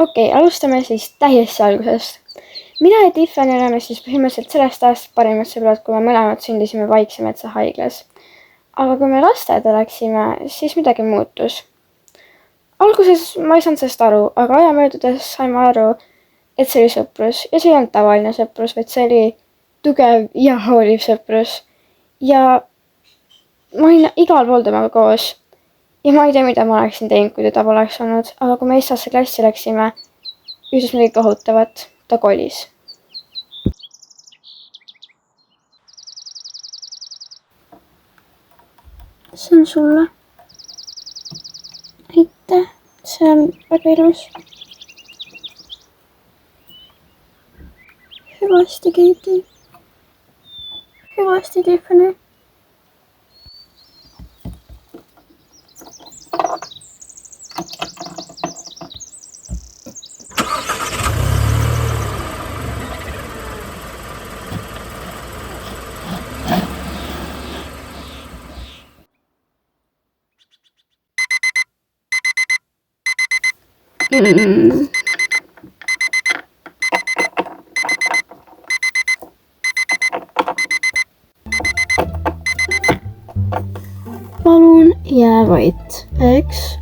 Okei, alustame siis täiesti algusest. Mina ja Tiffany oleme siis põhimõtteliselt sellest aastast parimad sõbrad, kui me mõlemad sündisime Vaikse Metsa haiglas. Aga kui me lasteaeda läksime, siis midagi muutus. Alguses ma ei saanud sellest aru, aga aja möödudes saime aru, et see oli sõprus. Ja see ei olnud tavaline sõprus, vaid see oli tugev ja hooliv sõprus. Ja ma olin igal pool temaga koos. Ja ma ei tea, mida ma oleksin teinud, kui teda poleks olnud, aga kui me eestlasse klassi läksime, juhtus midagi kohutavat. Ta kolis. See on sulle. Aitäh, see on väga ilus. Hüvasti, Katie. Hüvasti, Tiffany. Palun jää vait, eks?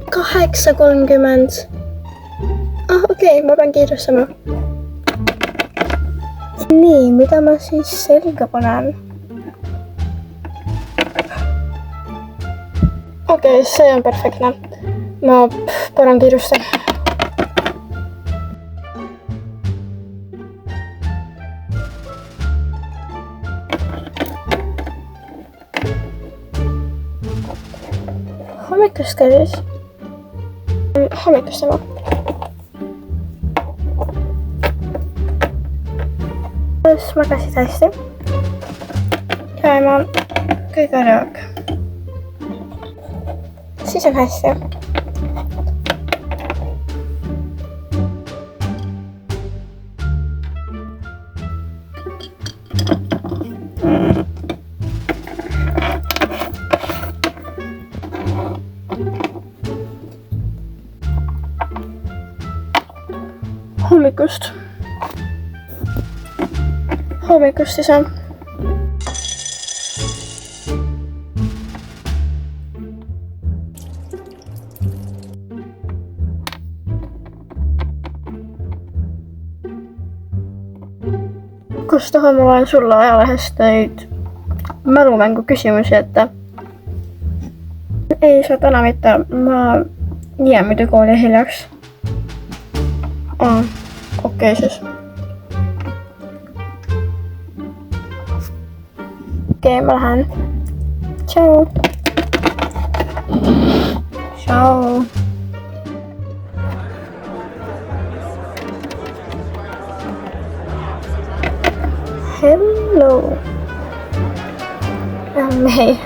Kaheksa 30. Okei, ma pean kiirustama. Nii, mida ma siis selga panen? Okei, see on perfektne. Ma parem kiirustan. Hommikust ka siis? Hommikust sama. Kas magasid hästi? Ja ema kõige rõõg. Siis on hästi. Hommikust. Hommikust siis on. Kus tahan ma loen sulle ajalehest neid mälumängu küsimusi ette? Ei saa täna mitte, ma jään muidu kooli hiljaks. Okei siis. Okei, mä lähden. Ciao. Ciao. Hello. Hei.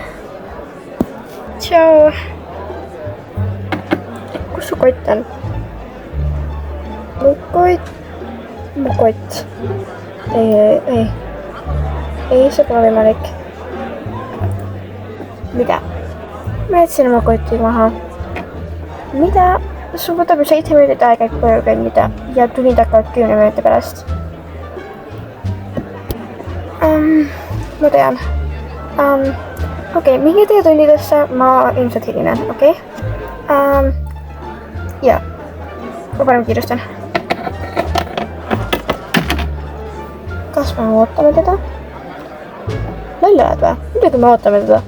Ciao. Kus su kott on? Mu kott. Ei, see pole võimalik. Mida? Ma jätsin oma koti maha. Mida? Sul võtab ju 7 minutit aega, et koju kõnnida ja tunnid hakkavad 10 minuti pärast. Ma tean. Okei, mingi teie tunnidesse ma ilmselt hilinen, okei? Ja, ma parem kiirustan. Kas me ootame teda? Välja oled või? Muidugi me ootame teda.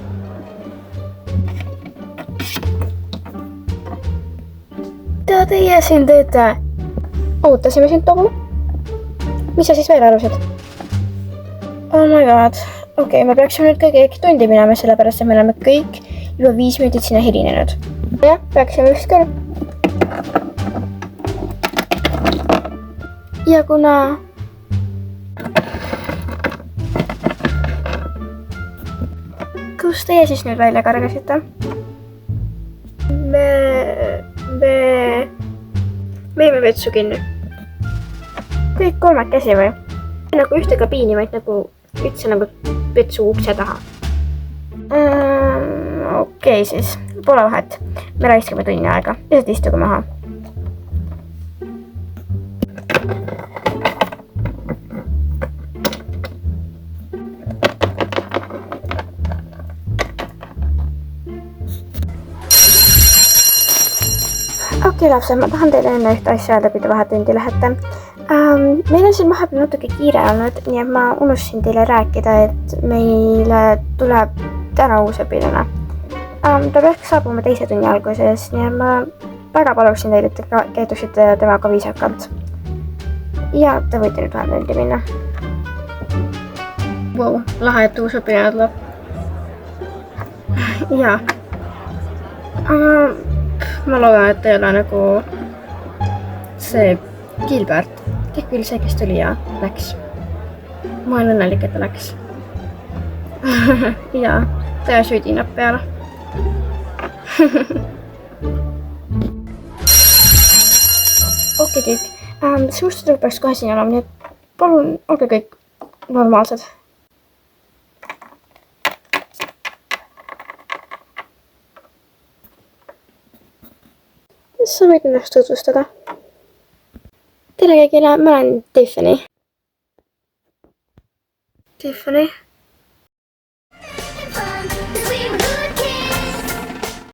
Mida teie siin teete? Ootasime sind, Tobu. Mis sa siis veel arvasid? Oh my god. Okei, me peaksime nüüd kõigi tundi minema, sellepärast et me oleme kõik juba 5 minutit sinna hilinenud. Jah, peaksime vist küll. Ja kuna... Kus teie siis nüüd välja kargasite? Me jäime vetsu kinni. Kõik kolmekesi või? Nagu ühte kabiini, vaid nagu üldse nagu petsu ukse taha. Okei siis, pole vahet. Me raiskame tunni aega. Lihtsalt istuge maha. Okei, lapsed, ma tahan teile enne ühte asja öelda, kui te vahetundi lähete. Meil on siin vahepeal natuke kiire olnud, nii et ma unustasin teile rääkida, et meile tuleb täna uus õpilane. Ta peaks saabuma teise tunni alguses, nii et ma väga paluksin teile, et te käituksite temaga viisakalt. Ja te võite nüüd vahetundi minna. Wow, lahe, et uus õpilane tuleb. Jaa. Ma loodan, et ei ole nagu see Gilbert. Kõik küll see, kes tuli ja läks. Ma olen õnnelik, et ta läks. Jaa, ta süüdinab peale. Okei, kõik. Suustutud peaks kohe siin olema, nii et palun olge kõik normaalsed. Sa võid ennast tutvustada. Tere kõigile, ma olen Tiffany. Tiffany?